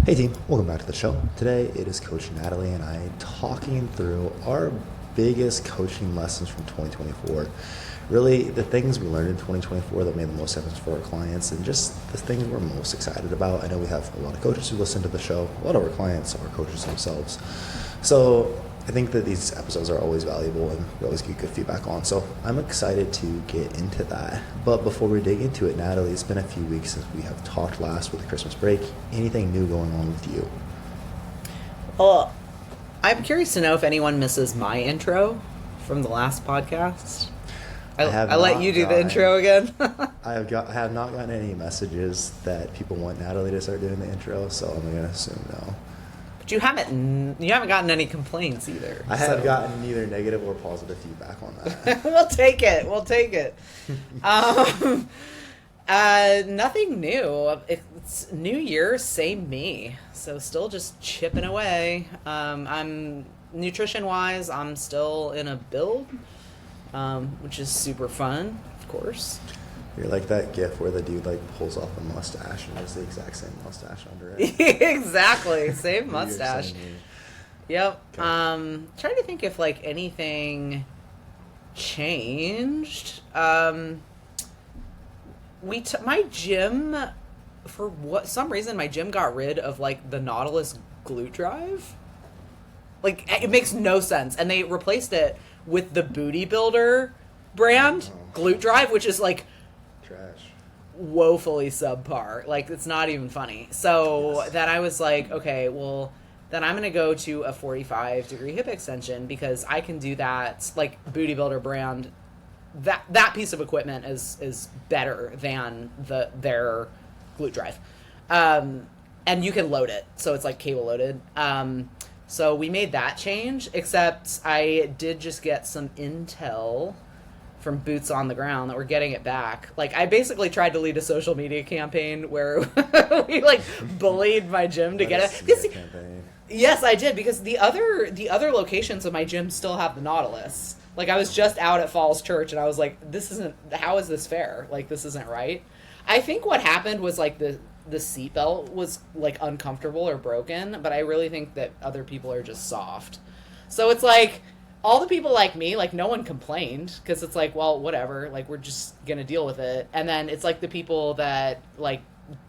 Hey team, welcome back to the show. Today it is Coach Natalie and I talking through our biggest coaching lessons from 2024. Really, the things we learned in 2024 that made the most sense for our clients and just the things we're most excited about. I know we have a lot of coaches who listen to the show, a lot of our clients are coaches themselves. So I think that these episodes are always valuable and we always get good feedback on. So I'm excited to get into that. But before we dig into it, Natalie, it's been a few weeks since we have talked last with the Christmas break. Anything new going on with you? Well, I'm curious to know if anyone misses my intro from the last podcast. I let you do the intro again. I have not gotten any messages that people want Natalie to start doing the intro, so I'm gonna assume no. But you haven't gotten any complaints either. I have gotten neither negative or positive feedback on that. We'll take it. Nothing new. It's New Year, same me. So still just chipping away. I'm nutrition wise, I'm still in a build, which is super fun, of course. You're like that gif where the dude like pulls off a mustache and has the exact same mustache under it. Exactly, same mustache. You're saying Yep. Okay. Trying to think if like anything changed. My gym, for some reason my gym got rid of like the Nautilus glute drive. Like it makes no sense, and they replaced it with the Booty Builder brand glute drive, which is like trash. woefully subpar. Like it's not even funny. So Yes. then I was like, okay, well then I'm gonna go to a 45-degree hip extension because I can do that. Like Booty Builder brand, that piece of equipment is better than their glute drive, and you can load it, so it's like cable loaded. So we made that change. Except I did just get some intel from Boots on the Ground that we're getting it back. Like I basically tried to lead a social media campaign where we like bullied my gym to get it. Because Campaign. yes, I did, because the other locations of my gym still have the Nautilus. Like I was just out at Falls Church and I was like, how is this fair? Like this isn't right. I think what happened was like the seatbelt was like uncomfortable or broken, but I really think that other people are just soft. So it's like all the people like me, like no one complained because it's like, well, whatever, like we're just gonna deal with it. And then it's like the people that like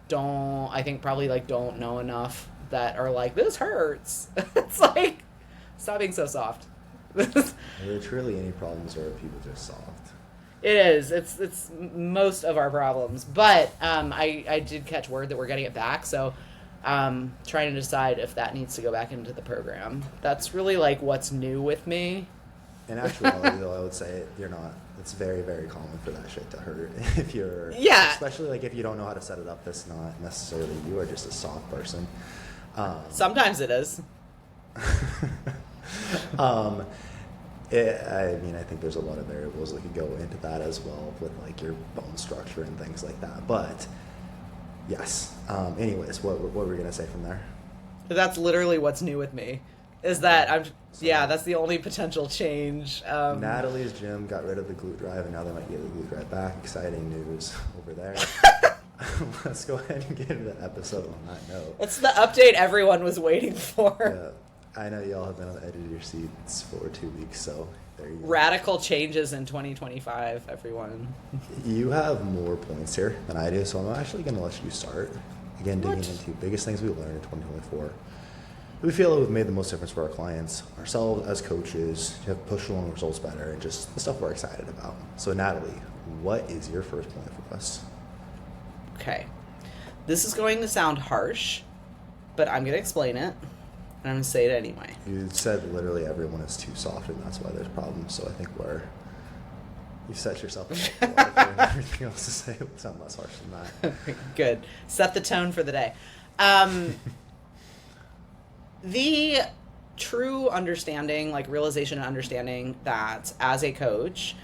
probably like don't know enough that are like, this hurts. It's like, stop being so soft. Are there truly any problems, or are people just soft? It is. It's most of our problems. But I did catch word that we're getting it back, so trying to decide if that needs to go back into the program. That's really like what's new with me. In actuality, though, I would say you're not. It's very, very common for that shit to hurt if you're. Yeah. Especially like if you don't know how to set it up. That's not necessarily you are just a soft person. Sometimes it is. I mean, I think there's a lot of variables that could go into that as well with like your bone structure and things like that. But yes. Anyways, what were we gonna say from there? That's literally what's new with me. Is that that's the only potential change. Natalie's gym got rid of the glute drive, and now they might get the glute drive back. Exciting news over there. Let's go ahead and get into the episode on that note. It's the update everyone was waiting for. Yeah, I know y'all have been on the edge of your seats for 2 weeks, so there you go. Radical changes in 2025, everyone. You have more points here than I do, so I'm actually going to let you start. Again, digging What? into biggest things we learned in 2024. We feel that we've made the most difference for our clients, ourselves as coaches, to have pushed along results better, and just the stuff we're excited about. So, Natalie, what is your first point for us? Okay. This is going to sound harsh, but I'm going to explain it, and I'm going to say it anyway. You said literally everyone is too soft, and that's why there's problems. So I think you've set yourself up for everything else to say would sound less harsh than that. Good. Set the tone for the day. The true understanding, like realization and understanding that as a coach,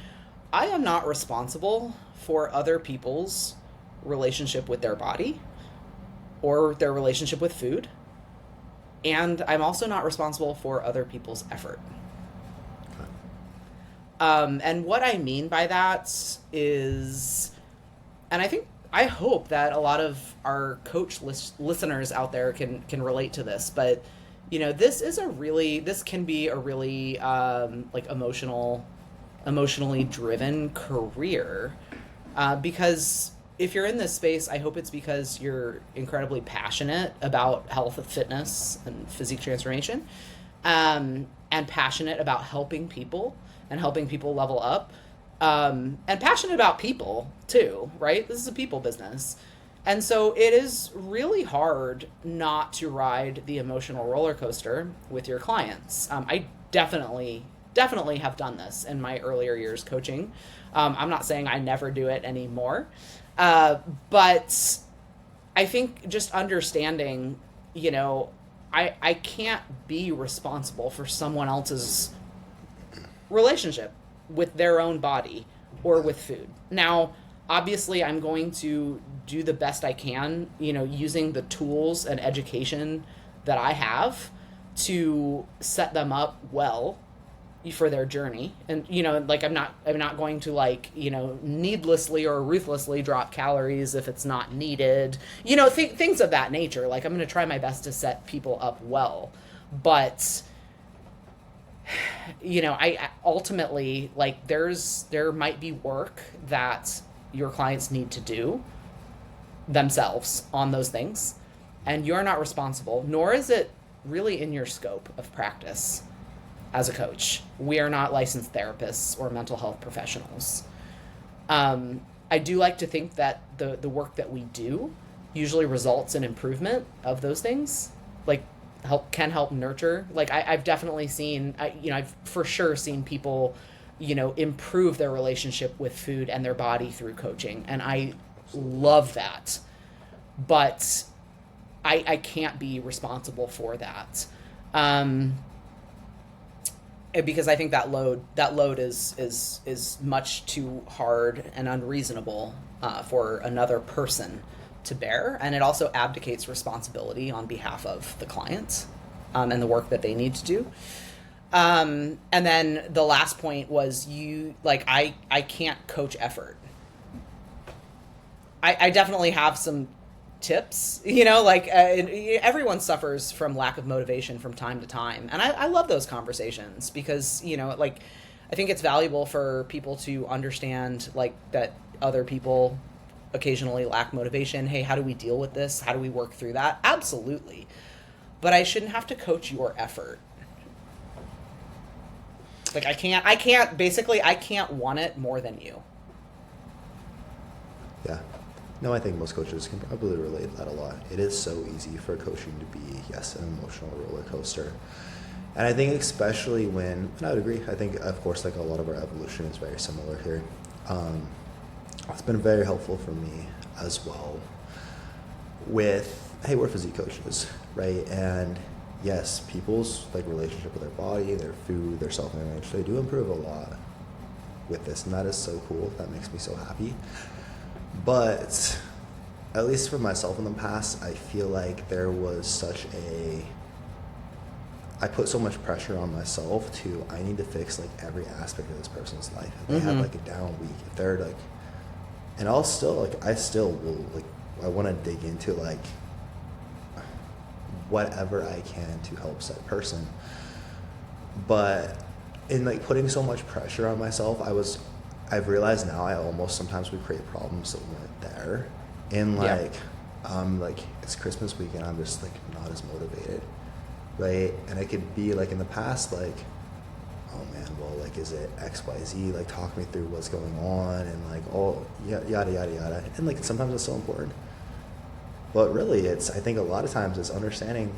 I am not responsible for other people's relationship with their body or their relationship with food. And I'm also not responsible for other people's effort. And what I mean by that is, and I think I hope that a lot of our listeners out there can relate to this, but this can be a really like emotionally driven career, because if you're in this space, I hope it's because you're incredibly passionate about health and fitness and physique transformation, and passionate about helping people and helping people level up, and passionate about people too, right? This is a people business. And so it is really hard not to ride the emotional roller coaster with your clients. I definitely have done this in my earlier years coaching. I'm not saying I never do it anymore, but I think just understanding, I can't be responsible for someone else's relationship with their own body or with food. Now, obviously, I'm going to do the best I can, using the tools and education that I have to set them up well for their journey. And like I'm not going to, like, needlessly or ruthlessly drop calories if it's not needed, things of that nature. Like, I'm going to try my best to set people up well, but I ultimately, like, there might be work that your clients need to do themselves on those things, and you're not responsible, nor is it really in your scope of practice as a coach. We are not licensed therapists or mental health professionals. I do like to think that the work that we do usually results in improvement of those things, like can help nurture. Like, I've definitely seen, I've for sure seen people, improve their relationship with food and their body through coaching. And I love that. But I can't be responsible for that. Because I think that load is much too hard and unreasonable for another person to bear, and it also abdicates responsibility on behalf of the client, and the work that they need to do. And then the last point was, I can't coach effort. I definitely have some tips, everyone suffers from lack of motivation from time to time. And I love those conversations because, I think it's valuable for people to understand, like, that other people occasionally lack motivation. Hey, how do we deal with this? How do we work through that? Absolutely. But I shouldn't have to coach your effort. Like, I can't want it more than you. Yeah. No, I think most coaches can probably relate that a lot. It is so easy for coaching to be, yes, an emotional roller coaster. And I think especially when, and I would agree, I think, of course, like, a lot of our evolution is very similar here. It's been very helpful for me as well with, hey, we're physique coaches, right? And yes, people's, like, relationship with their body, their food, their self-image, they do improve a lot with this, and that is so cool. That makes me so happy. But at least for myself in the past, I feel like there was I put so much pressure on myself I need to fix, like, every aspect of this person's life. If they have, like, a down week, if they're, like, and I still will, like, I want to dig into, like, whatever I can to help said person. But in, like, putting so much pressure on myself, I've realized now I almost sometimes would create problems that weren't there. And, like, like, it's Christmas week and I'm just, like, not as motivated, right? And it could be, like, in the past, like, oh man, well, like, is it XYZ? Like, talk me through what's going on, and, like, oh, yada, yada, yada. And, like, sometimes it's so important. But really, I think a lot of times it's understanding,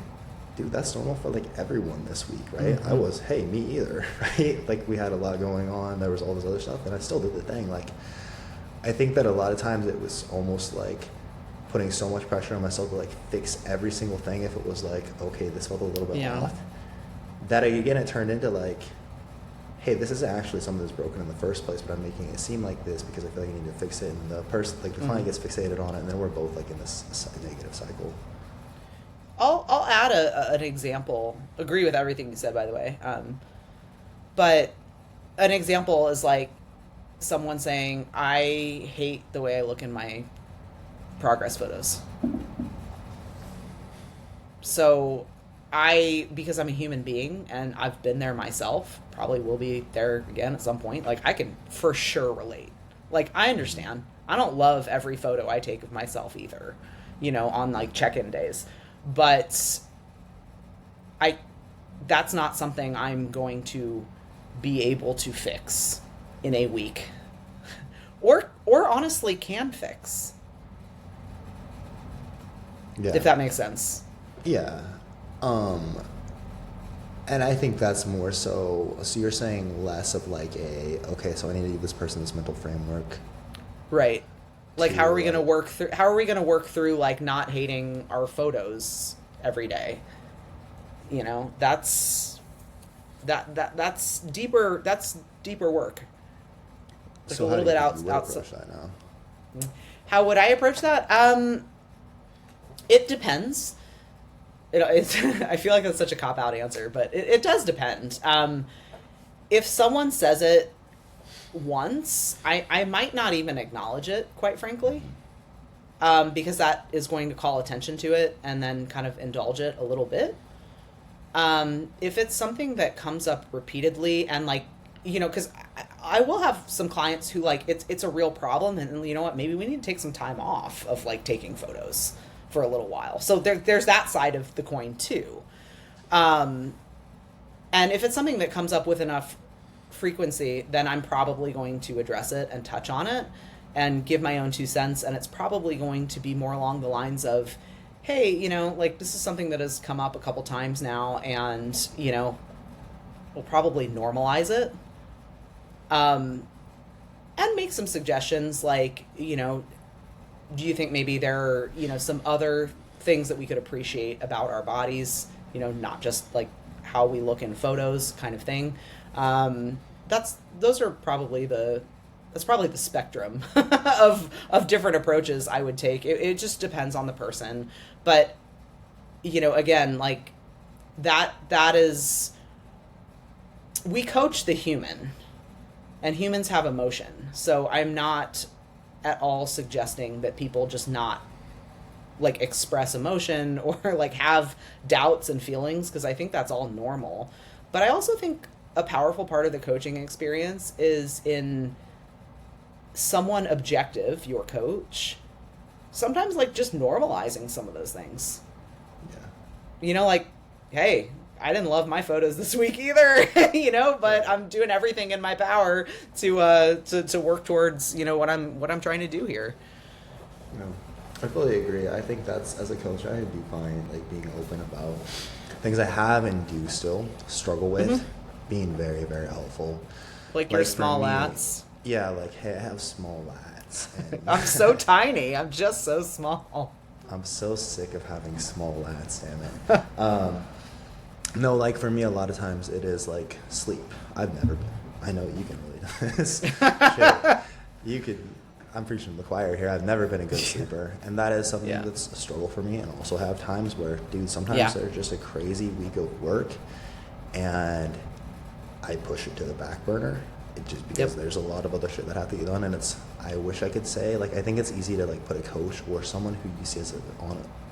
dude, that's normal for, like, everyone this week, right? Mm-hmm. Me either, right? Like, we had a lot going on, there was all this other stuff, and I still did the thing. Like, I think that a lot of times it was almost like putting so much pressure on myself to, like, fix every single thing. If it was like, okay, this felt a little bit off, that again, it turned into, like, hey, this isn't actually something that's broken in the first place, but I'm making it seem like this because I feel like I need to fix it, and the person, like, the client gets fixated on it, and then we're both, like, in this negative cycle. I'll add an example. Agree with everything you said, by the way. But an example is, like, someone saying, I hate the way I look in my progress photos. So because I'm a human being and I've been there myself, probably will be there again at some point, like I can for sure relate. Like I understand. I don't love every photo I take of myself either, on like check-in days. But that's not something I'm going to be able to fix in a week. Or honestly can fix. Yeah. If that makes sense. Yeah. And I think that's more so you're saying less of like okay, so I need to give this person this mental framework. Right. Like how are we going to work through like not hating our photos every day? That's deeper work. Like So a little bit outside. That now? How would I approach that? It depends. I feel like that's such a cop-out answer, but it does depend. If someone says it once, I might not even acknowledge it, quite frankly, because that is going to call attention to it and then kind of indulge it a little bit. If it's something that comes up repeatedly and like, because I will have some clients who like it's a real problem, and you know what, maybe we need to take some time off of like taking photos for a little while. So there's that side of the coin too. And if it's something that comes up with enough frequency, then I'm probably going to address it and touch on it and give my own 2 cents. And it's probably going to be more along the lines of, hey, like this is something that has come up a couple times now, and, we'll probably normalize it. And make some suggestions like, do you think maybe there are, some other things that we could appreciate about our bodies, not just like how we look in photos kind of thing. That's probably the spectrum of different approaches I would take. It just depends on the person. But, again, like that is, we coach the human, and humans have emotion. So I'm not at all suggesting that people just not like express emotion or like have doubts and feelings, because I think that's all normal. But I also think a powerful part of the coaching experience is in someone objective, your coach, sometimes like just normalizing some of those things. Yeah. Like, hey, I didn't love my photos this week either, but I'm doing everything in my power to work towards, what I'm trying to do here. I fully agree. I think that's, as a coach, I do find like being open about things I have and do still struggle with being very, very helpful. Like your small lats. Yeah, like, hey, I have small lats. And I'm so tiny. I'm just so small. I'm so sick of having small lats, damn it. No, like for me, a lot of times it is like sleep. I've never been. I know you can relate to this. Shit. You could. I'm preaching to the choir here. I've never been a good sleeper, and that is something that's a struggle for me. And also have times where, dude, sometimes there's just a crazy week of work, and I push it to the back burner. It just because there's a lot of other shit that have to get done, and it's. I wish I could say like I think it's easy to like put a coach or someone who you see as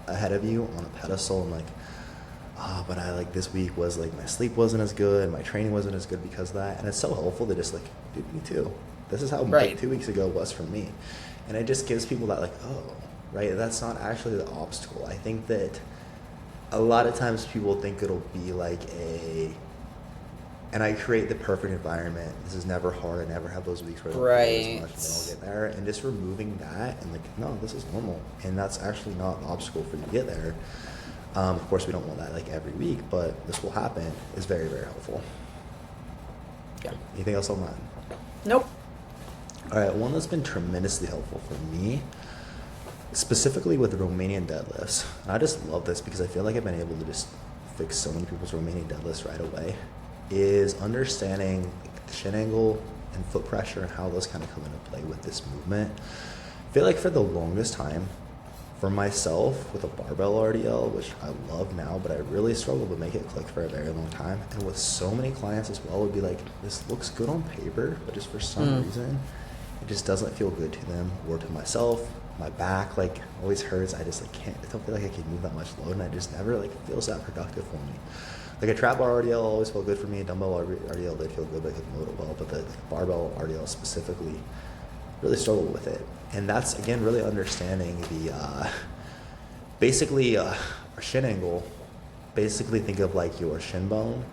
ahead of you on a pedestal and like. But I like this week was like my sleep wasn't as good, my training wasn't as good because of that, and it's so helpful to just like, dude, me too. This is how like 2 weeks ago was for me, and it just gives people that like, oh, right, that's not actually the obstacle. I think that a lot of times people think it'll be like and I create the perfect environment. This is never hard. I never have those weeks where I don't as much, and then I'll get there, and just removing that and like, no, this is normal, and that's actually not an obstacle for you to get there. Of course, we don't want that like every week, but this will happen is very, very helpful. Yeah. Anything else on that? Nope. All right, one that's been tremendously helpful for me, specifically with the Romanian deadlifts. And I just love this because I feel like I've been able to just fix so many people's Romanian deadlifts right away, is understanding like, the shin angle and foot pressure and how those kind of come into play with this movement. I feel like for the longest time, for myself, with a barbell RDL, which I love now, but I really struggled to make it click for a very long time. And with so many clients as well, would be like, this looks good on paper, but just for some reason, it just doesn't feel good to them or to myself my back like always hurts. I just like can't. I don't feel like I can move that much load, and I just never like feels that productive for me. Like a trap bar RDL always felt good for me. Dumbbell RDL did feel good, but I could move it well. But the barbell RDL specifically really struggled with it, and that's again really understanding the basically our shin angle. Basically, think of like your shin bone,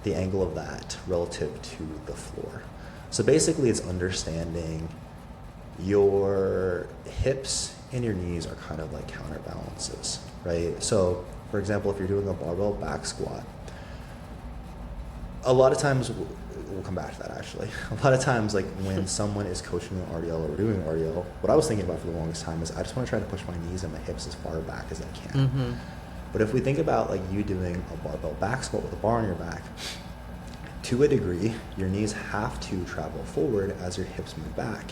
the angle of that relative to the floor. So basically, it's understanding your hips and your knees are kind of like counterbalances, right? So, for example, if you're doing a barbell back squat, a lot of times, we'll come back to that actually. A lot of times, like when someone is coaching an RDL or doing RDL, what I was thinking about for the longest time is I just want to try to push my knees and my hips as far back as I can. Mm-hmm. But if we think about like you doing a barbell back squat with a bar on your back, to a degree, your knees have to travel forward as your hips move back.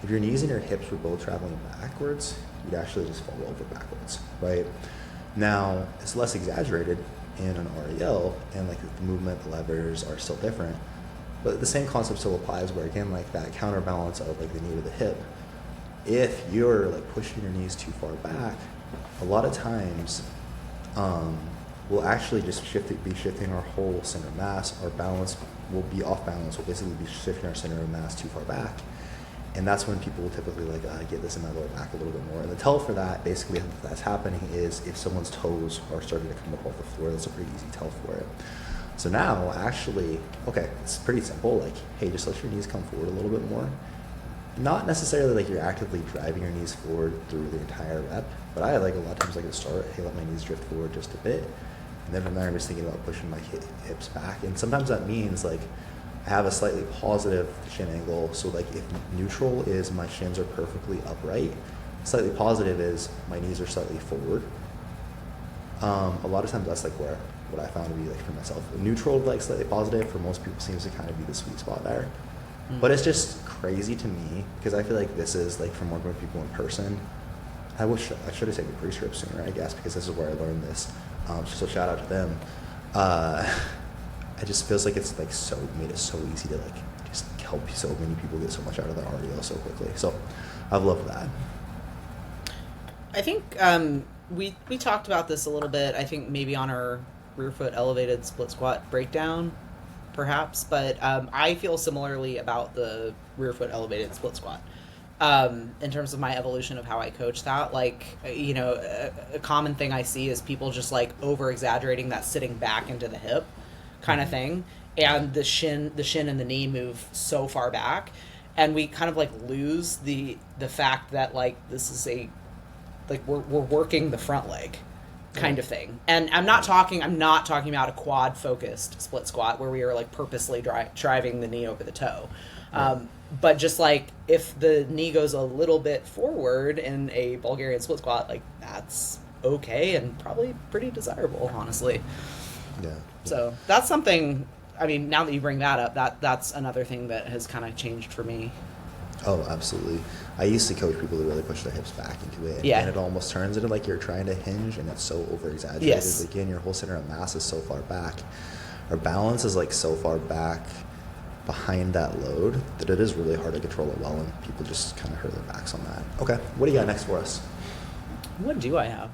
If your knees and your hips were both traveling backwards, you'd actually just fall over backwards, right? Now, it's less exaggerated in an REL, and like the movement, the levers are still different, but the same concept still applies where again, like that counterbalance of like the knee to the hip, if you're like pushing your knees too far back, a lot of times we'll actually just be shifting our whole center of mass. Our balance will be off balance. We'll basically be shifting our center of mass too far back. And that's when people will typically like get this in my lower back a little bit more. And the tell for that, basically, if that's happening is if someone's toes are starting to come up off the floor. That's a pretty easy tell for it. So now, actually, okay, it's pretty simple. Like, hey, just let your knees come forward a little bit more. Not necessarily like you're actively driving your knees forward through the entire rep, but I like a lot of times like to start, hey, let my knees drift forward just a bit. And then from there, I'm just thinking about pushing my hips back. And sometimes that means like I have a slightly positive shin angle. So like if neutral is my shins are perfectly upright, slightly positive is my knees are slightly forward. A lot of times that's like where what I found to be like for myself. Neutral, like slightly positive for most people seems to kind of be the sweet spot there. Mm-hmm. But it's just crazy to me because I feel like this is like from working with people in person. I wish I should have taken pre-script sooner, I guess, because this is where I learned this. So shout out to them. It just feels like it's like so made it so easy to like just help so many people get so much out of the RDL so quickly. So I've loved that. I think we talked about this a little bit. I think maybe on our rear foot elevated split squat breakdown, perhaps. But I feel similarly about the rear foot elevated split squat. In terms of my evolution of how I coach that, like, you know, a common thing I see is people just like over exaggerating that sitting back into the hip kind of thing, and the shin and the knee move so far back, and we kind of like lose the fact that like this is a like we're working the front leg kind of thing. And I'm not talking about a quad focused split squat where we are like purposely driving the knee over the toe. But just like if the knee goes a little bit forward in a Bulgarian split squat, like that's okay and probably pretty desirable, honestly. Yeah. So that's something, I mean, now that you bring that up, that's another thing that has kind of changed for me. Oh, absolutely. I used to coach people to really push their hips back into it. Yeah. And it almost turns into like you're trying to hinge and it's so over exaggerated. Yes. Again, your whole center of mass is so far back. Our balance is like so far back behind that load that it is really hard to control it well, and people just kind of hurt their backs on that. Okay, what do you got next for us? What do I have?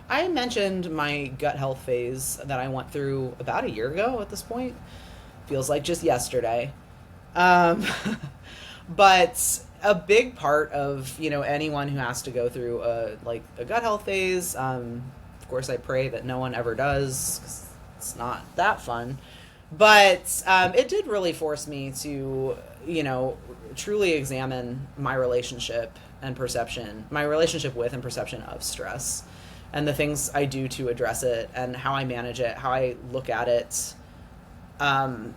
I mentioned my gut health phase that I went through about a year ago at this point. Feels like just yesterday. But a big part of, you know, anyone who has to go through a gut health phase, of course I pray that no one ever does, 'cause it's not that fun. But it did really force me to, you know, truly examine my relationship with and perception of stress, and the things I do to address it, and how I manage it, how I look at it. And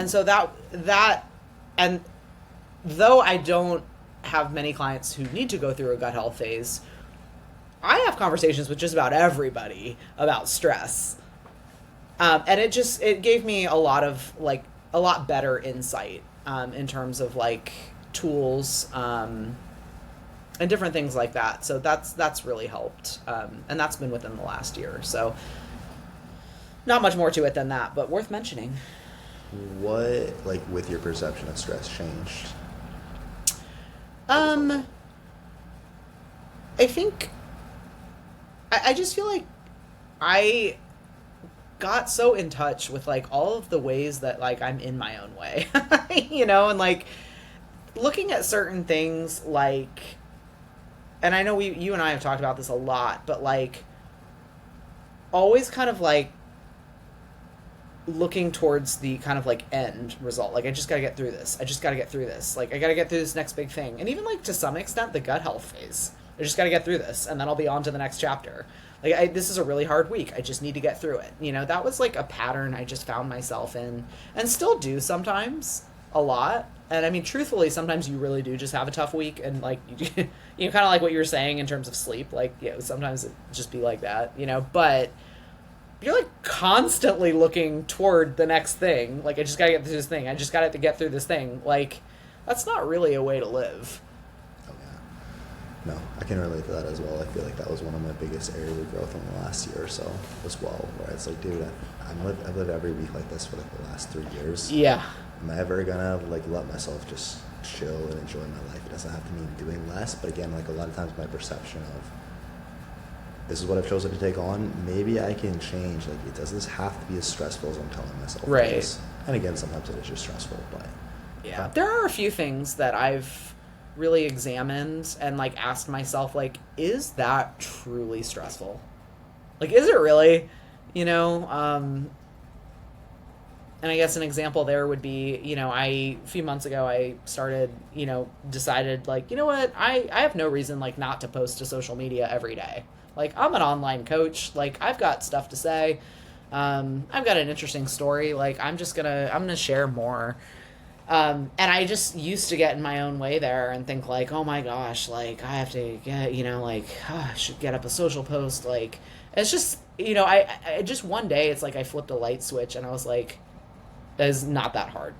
so that, and though I don't have many clients who need to go through a gut health phase, I have conversations with just about everybody about stress. And it gave me a lot better insight, in terms of like tools, and different things like that. So that's really helped. And that's been within the last year. So not much more to it than that, but worth mentioning. what, like, with your perception of stress changed? I think I just feel like I got so in touch with like all of the ways that like I'm in my own way, and like looking at certain things like, and I know you and I have talked about this a lot, but like always kind of like looking towards the kind of like end result. Like I just got to get through this. I just got to get through this. Like I got to get through this next big thing. And even like to some extent the gut health phase. I just got to get through this and then I'll be on to the next chapter. Like this is a really hard week. I just need to get through it. That was like a pattern I just found myself in and still do sometimes a lot. And I mean, truthfully, sometimes you really do just have a tough week and like, kind of like what you were saying in terms of sleep. Like, sometimes it just be like that, but you're like constantly looking toward the next thing. Like, I just gotta get through this thing. I just gotta get through this thing. Like, that's not really a way to live. Oh, yeah. No, I can relate to that as well. I feel like that was one of my biggest areas of growth in the last year or so as well, where it's like, dude, I've lived every week like this for like the last 3 years. Yeah. Am I ever gonna like let myself just chill and enjoy my life? It doesn't have to mean doing less, but again, like a lot of times my perception of this is what I've chosen to take on, maybe I can change. Like, it doesn't have to be as stressful as I'm telling myself. Right. It is. And again, sometimes it is just stressful, but yeah. There are a few things that I've really examined and like asked myself, like, is that truly stressful? Like, is it really? And I guess an example there would be, a few months ago I started, decided like, you know what, I have no reason like not to post to social media every day. Like, I'm an online coach. Like, I've got stuff to say. I've got an interesting story. Like, I'm gonna share more. And I just used to get in my own way there and think like, oh my gosh, like I have to get, I should get up a social post. Like, it's just, I just one day it's like I flipped a light switch and I was like, that is not that hard.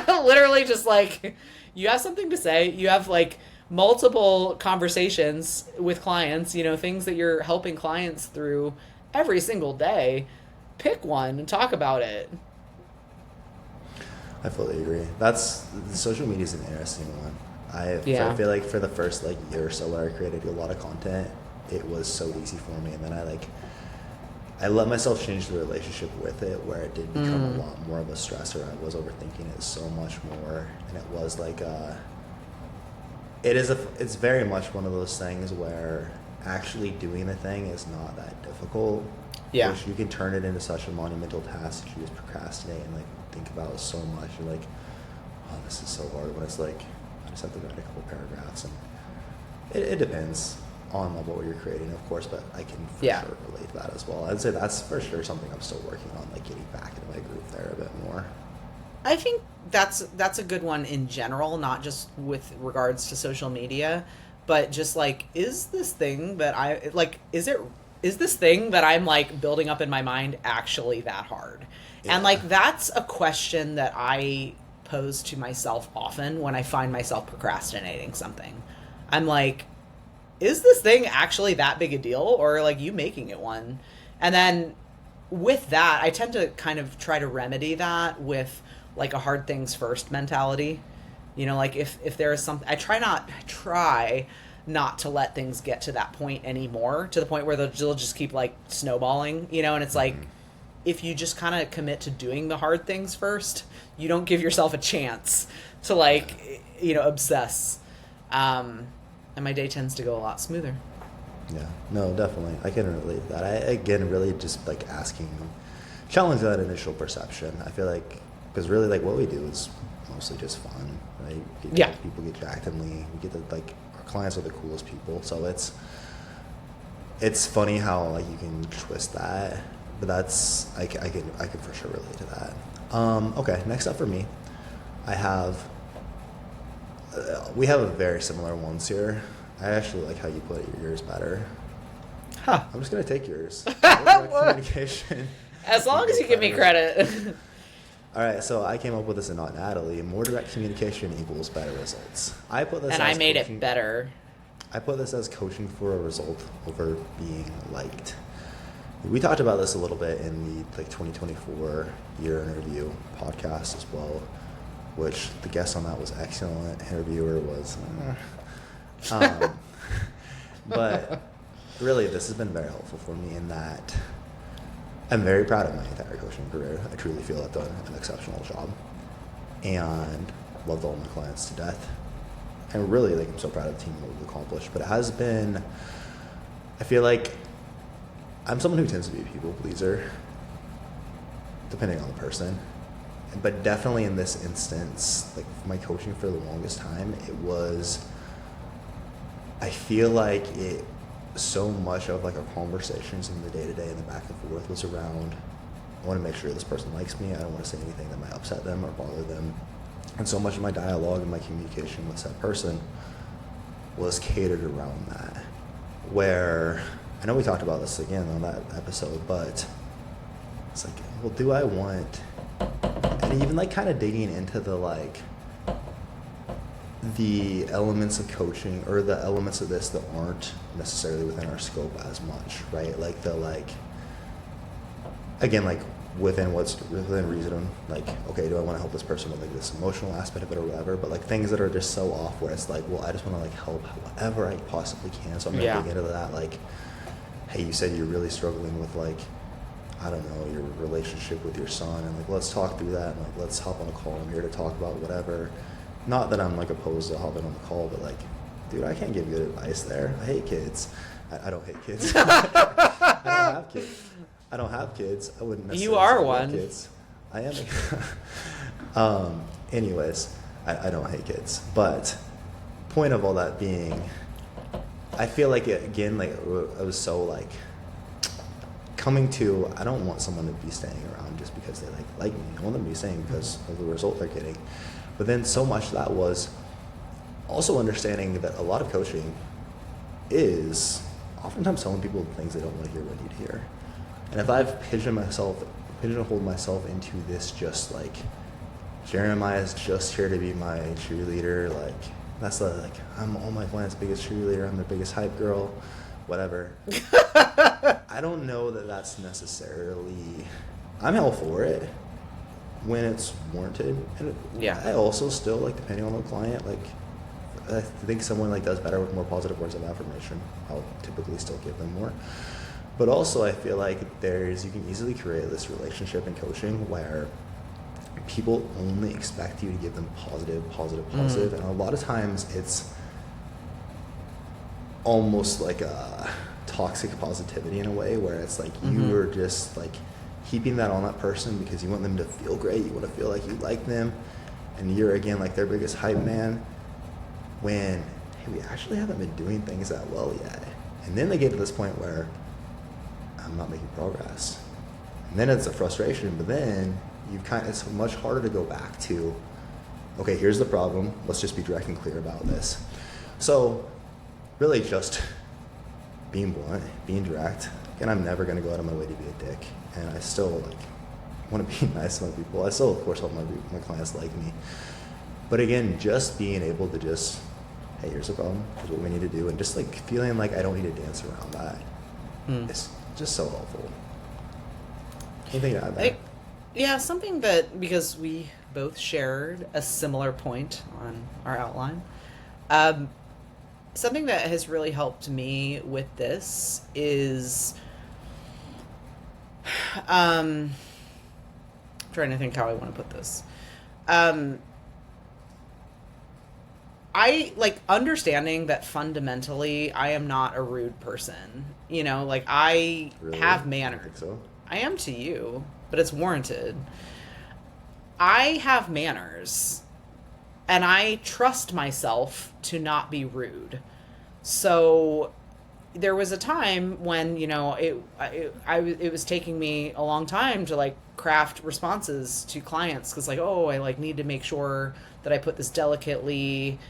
Literally just like, you have something to say. You have like multiple conversations with clients, things that you're helping clients through every single day. Pick one and talk about it. I fully agree. Social media is an interesting one. I feel like for the first like year or so when I created a lot of content, it was so easy for me, and then I let myself change the relationship with it, where it did become a lot more of a stressor. I was overthinking it so much more, and it was like it's very much one of those things where actually doing the thing is not that difficult. Yeah. Which you can turn it into such a monumental task that you just procrastinate and like think about so much. You're like, oh, this is so hard. When it's like, I just have to write a couple paragraphs, and it depends on what you're creating, of course, but I can for sure relate to that as well. I'd say that's for sure something I'm still working on, like getting back into my groove there a bit more. I think that's a good one in general, not just with regards to social media, but just like, is this thing that is this thing that I'm like building up in my mind actually that hard? Yeah. And like, that's a question that I pose to myself often when I find myself procrastinating something. I'm like, is this thing actually that big a deal, or like you making it one? And then with that, I tend to kind of try to remedy that with like a hard things first mentality. Like if there is something, I try not to let things get to that point anymore, to the point where they'll just keep like snowballing, and it's like, if you just kind of commit to doing the hard things first, you don't give yourself a chance to like, obsess. And my day tends to go a lot smoother. Yeah, no, definitely. I can relate to that. I, again, really just like challenge that initial perception. I feel like, because really like what we do is mostly just fun, right? People get jacked and we get to like, our clients are the coolest people. So it's funny how like you can twist that, but that's, I can for sure relate to that. Okay, next up for me, we have a very similar ones here. I actually like how you put yours better. Huh. I'm just going to take yours. Communication. As long as you give me credit. All right, so I came up with this and not Natalie. More direct communication equals better results. I put this. And I made it better. I put this as coaching for a result over being liked. We talked about this a little bit in the 2024 year interview podcast as well, which the guest on that was excellent. Interviewer was, but really this has been very helpful for me in that I'm very proud of my entire coaching career. I truly feel I've done an exceptional job and loved all my clients to death. And really, I'm so proud of the team and what we've accomplished. But it has been, I feel like I'm someone who tends to be a people pleaser, depending on the person. But definitely in this instance, my coaching for the longest time, it was, I feel like it, so much of our conversations in the day-to-day and the back and forth was around, I want to make sure this person likes me. I don't want to say anything that might upset them or bother them. And so much of my dialogue and my communication with that person was catered around that. Where, I know we talked about this again on that episode, but it's well, do I want, and even kind of digging into the elements of coaching or the elements of this that aren't necessarily within our scope as much, right? Again, within what's within reason, okay, do I want to help this person with this emotional aspect of it or whatever, but things that are just so off where it's well, I just want to help however I possibly can. So I'm going to dig into that, hey, you said you're really struggling with I don't know, your relationship with your son, and let's talk through that, and let's hop on a call. I'm here to talk about whatever. Not that I'm opposed to hopping on the call, but dude, I can't give good advice there. I hate kids. I don't hate kids. I don't have kids. I don't have kids. I wouldn't necessarily. You are say one. Kids. I am. Anyways, I don't hate kids. But point of all that being, I feel again, I was so coming to, I don't want someone to be staying around just because they like me. I want them to be staying because of the result they're getting. But then so much of that was also understanding that a lot of coaching is oftentimes telling people things they don't want to hear when you hear. And if I've pigeonholed myself into this just Jeremiah's just here to be my cheerleader, that's I'm all my clients' biggest cheerleader, I'm their biggest hype girl, whatever. I don't know that that's necessarily, I'm all for it when it's warranted. And Yeah. I also still, depending on the client, I think someone does better with more positive words of affirmation. I'll typically still give them more. But also I feel you can easily create this relationship in coaching where people only expect you to give them positive. And a lot of times it's almost a toxic positivity in a way where it's you are just heaping that on that person because you want them to feel great, you want to feel like you like them, and you're again their biggest hype man, when hey, we actually haven't been doing things that well yet. And then they get to this point where I'm not making progress, and then it's a frustration. But then it's much harder to go back to, okay, here's the problem, let's just be direct and clear about this. So really just being blunt, being direct. And I'm never going to go out of my way to be a dick. And I still want to be nice to my people. I still, of course, help my clients like me. But again, just being able to hey, here's the problem, here's what we need to do, and just feeling I don't need to dance around that. It's just so helpful. Anything to add there? Yeah, something that, because we both shared a similar point on our outline, something that has really helped me with this is trying to think how I want to put this. I understanding that fundamentally I am not a rude person. I Really? have I manners. think so. I am to you, but it's warranted. I have manners, and I trust myself to not be rude. So there was a time when, it was taking me a long time to craft responses to clients because I need to make sure that I put this delicately.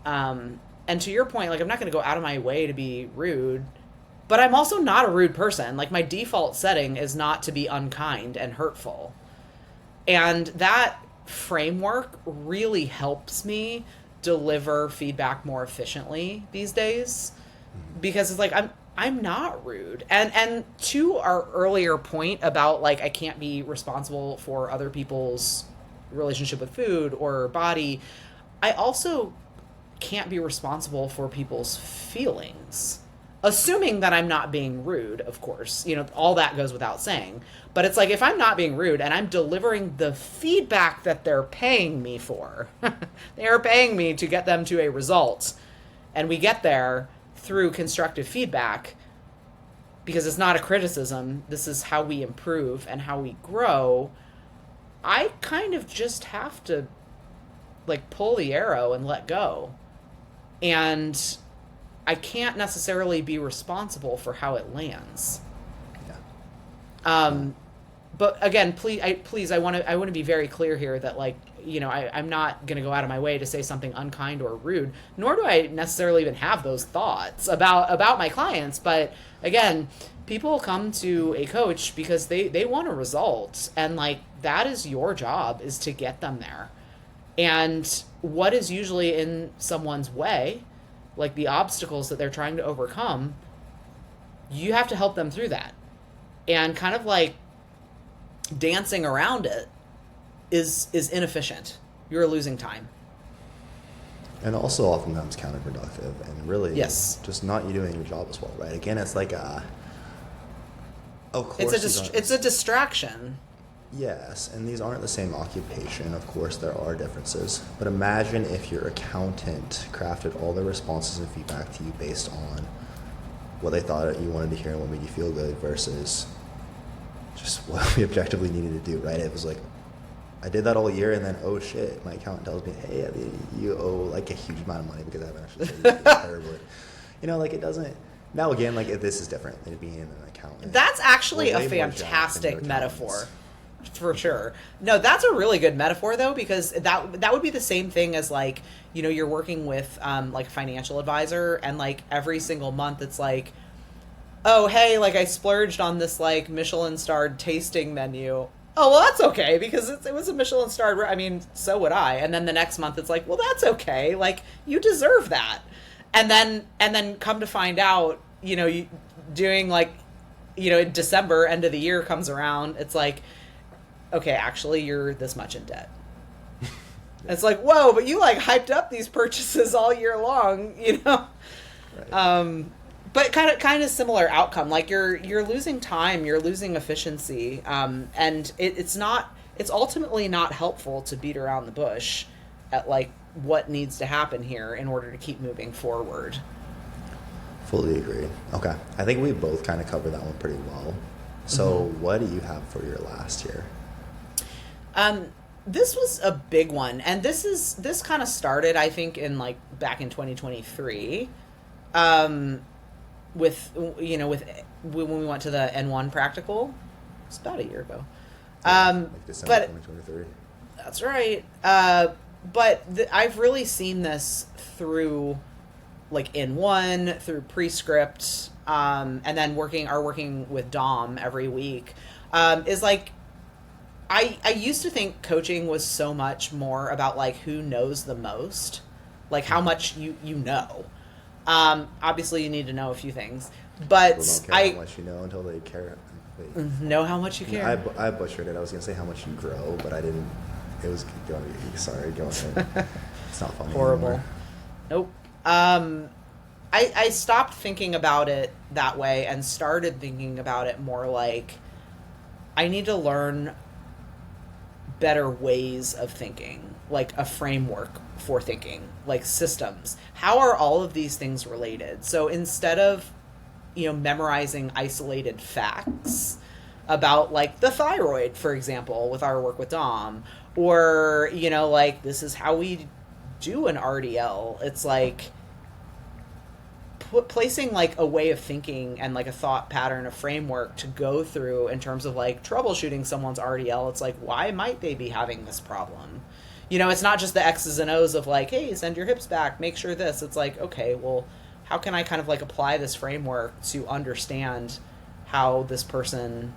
And to your point, I'm not going to go out of my way to be rude, but I'm also not a rude person. My default setting is not to be unkind and hurtful. And that framework really helps me deliver feedback more efficiently these days. because it's like I'm not rude. And to our earlier point about like I can't be responsible for other people's relationship with food or body, I also can't be responsible for people's feelings. Assuming that I'm not being rude, of course. You know, all that goes without saying. But it's like if I'm not being rude and I'm delivering the feedback that they're paying me for, they are paying me to get them to a result. And we get there through constructive feedback because it's not a criticism. This is how we improve and how we grow. I kind of just have to like pull the arrow and let go. And I can't necessarily be responsible for how it lands. Yeah. But again, please, I want to be very clear here that like, you know, I'm not going to go out of my way to say something unkind or rude, nor do I necessarily even have those thoughts about my clients. But again, people come to a coach because they want a result, and like that is your job, is to get them there. And what is usually in someone's way, like the obstacles that they're trying to overcome, you have to help them through that. And kind of like dancing around it is inefficient. You're losing time. And also oftentimes counterproductive, and really Yes. just not you doing your job as well, right? Again, it's like of course It's a distraction. Yes, and these aren't the same occupation. Of course, there are differences. But imagine if your accountant crafted all their responses and feedback to you based on what they thought you wanted to hear and what made you feel good versus just what we objectively needed to do, right? It was like, I did that all year, and then, oh shit, my accountant tells me, hey, you owe like a huge amount of money because I haven't actually paid you terribly. You know, like it doesn't. Now again, like this is different than being an accountant. That's actually We're a way more jacked fantastic than metaphor. accountants. For sure. No, that's a really good metaphor though, because that would be the same thing as like, you know, you're working with like a financial advisor, and like every single month it's like, oh hey, like I splurged on this like Michelin starred tasting menu. Oh well, that's okay because it was a Michelin starred. I mean, so would I. And then the next month it's like, well, that's okay. Like you deserve that. And then come to find out, you know, you doing like, you know, in December, end of the year comes around, it's like, okay, actually, you're this much in debt. It's like, whoa, but you like hyped up these purchases all year long, you know? Right. But kind of similar outcome. Like you're losing time, you're losing efficiency, and it's ultimately not helpful to beat around the bush at like what needs to happen here in order to keep moving forward. Fully agree. Okay. I think we both kind of covered that one pretty well. So what do you have for your last year? This was a big one, and this kind of started, I think, in like back in 2023, with when we went to the N1 practical. It's about a year ago. Like December But 2023. that's right. But I've really seen this through like N1, through Prescript, and then working with Dom every week, is like, I used to think coaching was so much more about like who knows the most, like how much you know. Obviously you need to know a few things, but People don't care how much you know until they care. know how much you care. I butchered it. I was going to say how much you grow, but I didn't. It was, sorry, go ahead. It's not funny Horrible. anymore. Nope. I stopped thinking about it that way and started thinking about it more like I need to learn better ways of thinking, like a framework for thinking, like systems. How are all of these things related? So instead of, you know, memorizing isolated facts about like the thyroid, for example, with our work with Dom, or, you know, like this is how we do an RDL. It's like placing like a way of thinking and like a thought pattern, a framework to go through in terms of like troubleshooting someone's RDL. It's like, why might they be having this problem? You know, it's not just the X's and O's of like, hey, send your hips back, make sure this. It's like, okay, well, how can I kind of like apply this framework to understand how this person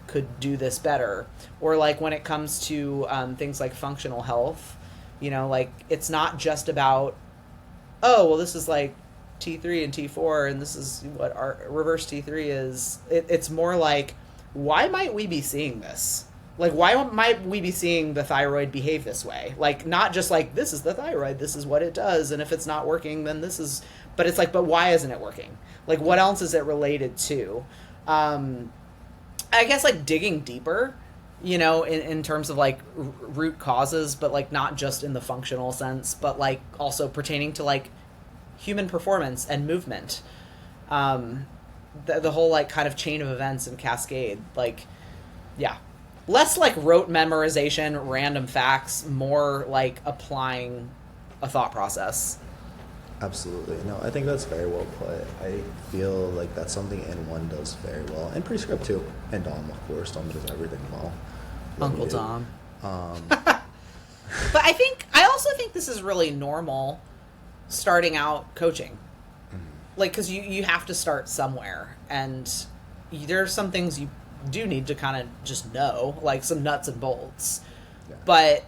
could do this better? Or like when it comes to things like functional health, you know, like it's not just about, oh, well, this is like T3 and T4, and this is what our reverse T3 is. It's more like, why might we be seeing this? Like, why might we be seeing the thyroid behave this way? Like, not just like, this is the thyroid, this is what it does, and if it's not working, then this is... But it's like, but why isn't it working? Like, what else is it related to? I guess, like, digging deeper, you know, in terms of, like, root causes, but, like, not just in the functional sense, but, like, also pertaining to, like, human performance and movement. The whole, like, kind of chain of events and cascade. Like, yeah. Less, like, rote memorization, random facts, more, like, applying a thought process. Absolutely. No, I think that's very well put. I feel like that's something N1 does very well. And Prescript too. And Dom, of course. Dom does everything well. Uncle Dom. But I also think this is really normal starting out coaching. Like, because you have to start somewhere. And there are some things you do need to kind of just know, like some nuts and bolts. Yeah. But...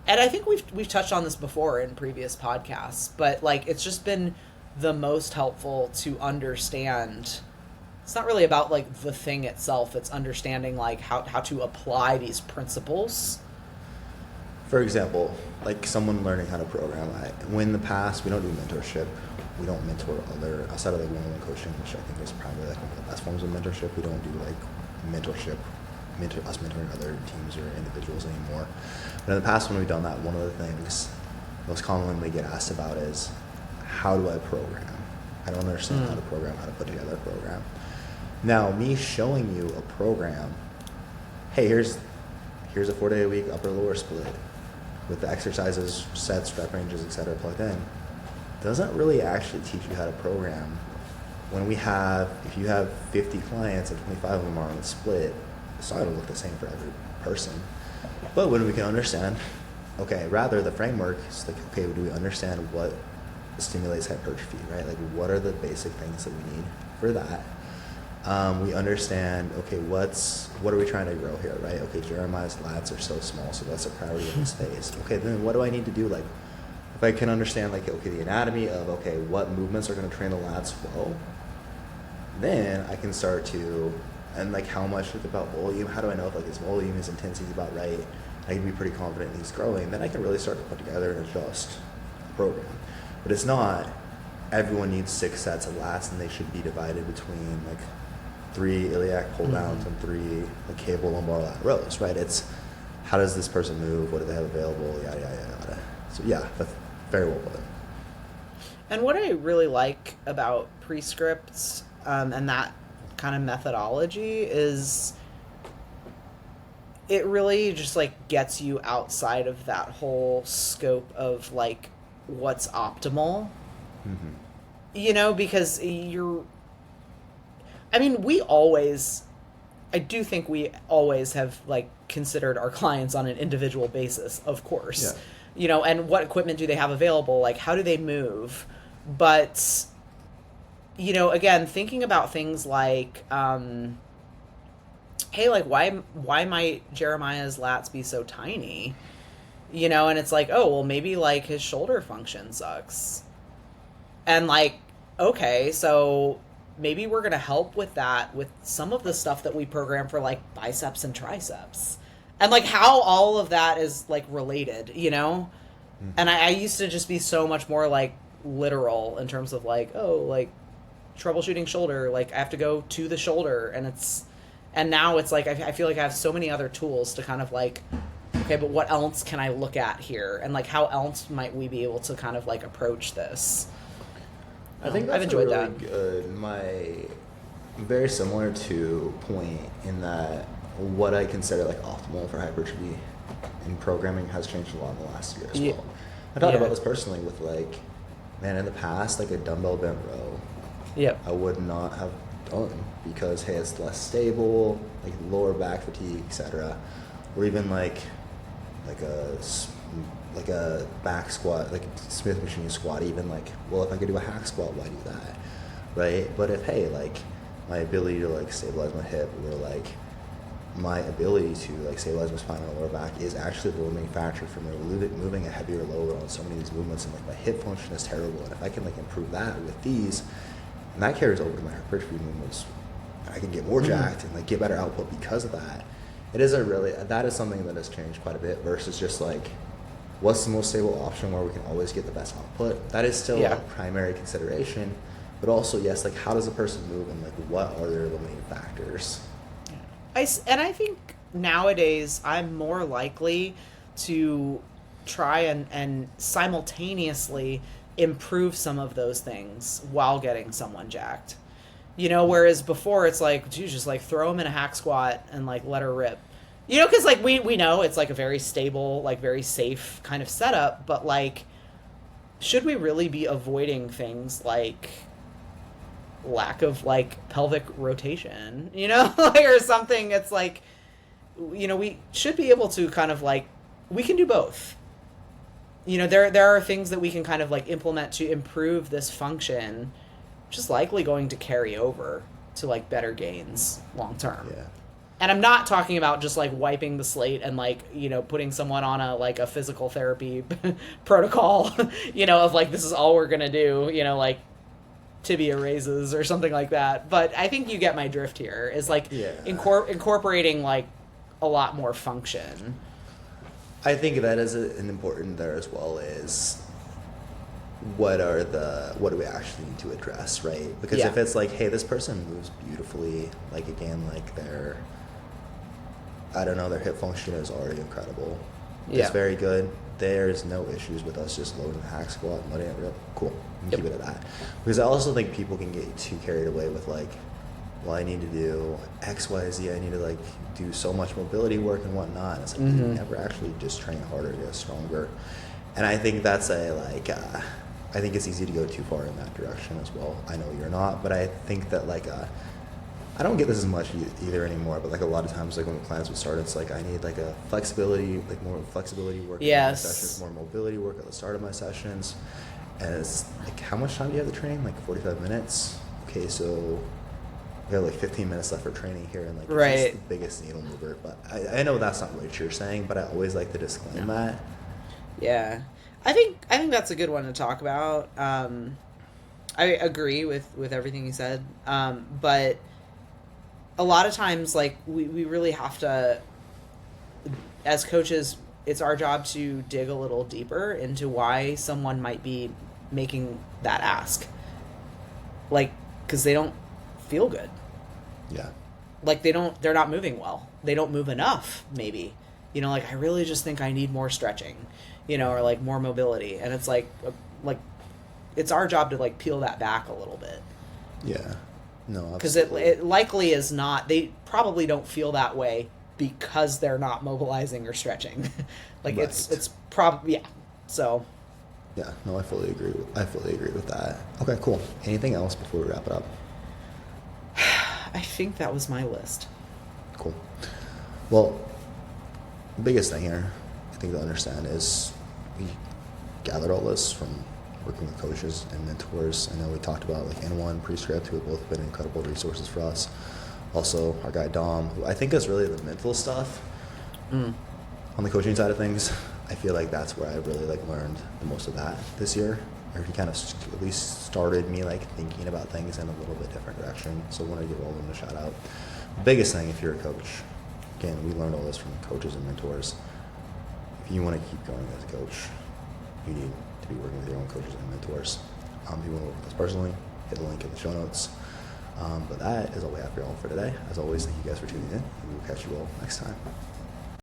And I think we've touched on this before in previous podcasts, but like it's just been the most helpful to understand. It's not really about like the thing itself, it's understanding like how to apply these principles. For example, like someone learning how to program. When in the past we don't do mentorship. We don't mentor other outside of like one-on-one coaching, which I think is probably like one of the best forms of mentorship. We don't do like mentorship. Us mentoring other teams or individuals anymore. But in the past when we've done that, one of the things most commonly we get asked about is, how do I program? I don't understand how to program, how to put together a program. Now, me showing you a program, hey, here's a 4-day-a-week upper-lower split with the exercises, sets, rep ranges, etc. plugged in, doesn't really actually teach you how to program. If you have 50 clients and 25 of them are on the split, it's not going to look the same for every person. But when we can understand, okay, rather the framework is like, okay, do we understand what stimulates hypertrophy, right? Like, what are the basic things that we need for that? We understand, okay, what are we trying to grow here, right? Okay, Jeremiah's lats are so small, so that's a priority in this phase. Okay, then what do I need to do? Like, if I can understand, like, okay, the anatomy of, okay, what movements are going to train the lats well, then I can start to... And like how much is about volume? How do I know if like his volume, his intensity is about right? I can be pretty confident he's growing. Then I can really start to put together and adjust a program. But it's not everyone needs 6 sets of lats and they should be divided between like 3 iliac pull downs and 3 like cable lumbar lat rows, right? It's how does this person move? What do they have available? Yada yada yada. So yeah, that's very well put. And what I really like about Prescripts and that kind of methodology is it really just like gets you outside of that whole scope of like what's optimal. You know, because I do think we always have like considered our clients on an individual basis, of course. Yeah. You know, and what equipment do they have available? Like, how do they move? But you know, again, thinking about things like, hey, like, why might Jeremiah's lats be so tiny? You know, and it's like, oh, well, maybe, like, his shoulder function sucks. And, like, okay, so maybe we're going to help with that with some of the stuff that we program for, like, biceps and triceps. And, like, how all of that is, like, related, you know? And I used to just be so much more, like, literal in terms of, like, oh, like, troubleshooting shoulder, like I have to go to the shoulder, and now it's like I feel like I have so many other tools to kind of like, okay, but what else can I look at here, and like how else might we be able to kind of like approach this? I think that's I've enjoyed really that. Good. Very similar to point in that what I consider like optimal for hypertrophy in programming has changed a lot in the last year as well. I thought about this personally with like, man, in the past, like a dumbbell bent row, I would not have done because hey, it's less stable, like lower back fatigue, etc. Or even like a back squat, like Smith machine squat. Even like, well, if I could do a hack squat, why do that, right? But if hey, like my ability to like stabilize my hip or like my ability to like stabilize my spine and lower back is actually the limiting factor for me moving a heavier load on so many of these movements, and like my hip function is terrible. And if I can like improve that with these, and that carries over to my hypertrophy movements, I can get more jacked and like get better output because of that. It isn't really, that is something that has changed quite a bit versus just like what's the most stable option where we can always get the best output. That is still a primary consideration, but also yes, like how does a person move and like what are their limiting factors? I think nowadays I'm more likely to try and simultaneously improve some of those things while getting someone jacked. You know, whereas before it's like, dude, just like throw them in a hack squat and like let her rip. You know, because like we know it's like a very stable, like very safe kind of setup, but like, should we really be avoiding things like lack of like pelvic rotation, you know, like, or something? It's like, you know, we should be able to kind of like, we can do both. You know, there are things that we can kind of like implement to improve this function, which is likely going to carry over to like better gains long term. Yeah. And I'm not talking about just like wiping the slate and like, you know, putting someone on a physical therapy protocol, you know, of like, this is all we're going to do, you know, like tibia raises or something like that. But I think you get my drift here, is like incorporating like a lot more function. I think that is an important there as well, is what do we actually need to address, right? Because if it's like, hey, this person moves beautifully, like again, like their hip function is already incredible. It's very good. There's no issues with us just loading the hack squat and letting it rip. Cool. And keep it at that. Because I also think people can get too carried away with like, well, I need to do X, Y, Z. I need to like do so much mobility work and whatnot. And it's like, you never actually just train harder to get stronger. And I think that's I think it's easy to go too far in that direction as well. I know you're not, but I think that like, I don't get this as much either anymore, but like a lot of times, like when the clients would start, it's like, I need like a flexibility, like more flexibility work in my sessions, more mobility work at the start of my sessions. And it's like, how much time do you have to train? Like 45 minutes? Okay, so we have like 15 minutes left for training here, and like it's just the biggest needle mover. But I know that's not what you're saying, but I always like to disclaim that. Yeah. I think that's a good one to talk about. I agree with everything you said. But a lot of times, like, we really have to, as coaches, it's our job to dig a little deeper into why someone might be making that ask. Like, because they don't feel good. Yeah. Like, they're not moving well. They don't move enough, maybe. You know, like, I really just think I need more stretching, you know, or like more mobility. And it's like it's our job to like peel that back a little bit. Yeah. No, because it likely is not. They probably don't feel that way because they're not mobilizing or stretching. Like right. it's probably So. Yeah. No, I fully agree with that. Okay, cool. Anything else before we wrap it up? I think that was my list. Cool. Well, the biggest thing here, I think to understand, is we gathered all this from working with coaches and mentors. I know we talked about like N1 and Prescript, who have both been incredible resources for us. Also, our guy Dom, who I think is really the mental stuff on the coaching side of things. I feel like that's where I really like learned the most of that this year. Or he kind of at least started me like thinking about things in a little bit different direction. So I want to give all of them a shout out. The biggest thing, if you're a coach, again, we learned all this from coaches and mentors. If you want to keep going as a coach, you need to be working with your own coaches and mentors. If you want to work with us personally, hit the link in the show notes. But that is all we have for y'all for today. As always, thank you guys for tuning in. We will catch you all next time.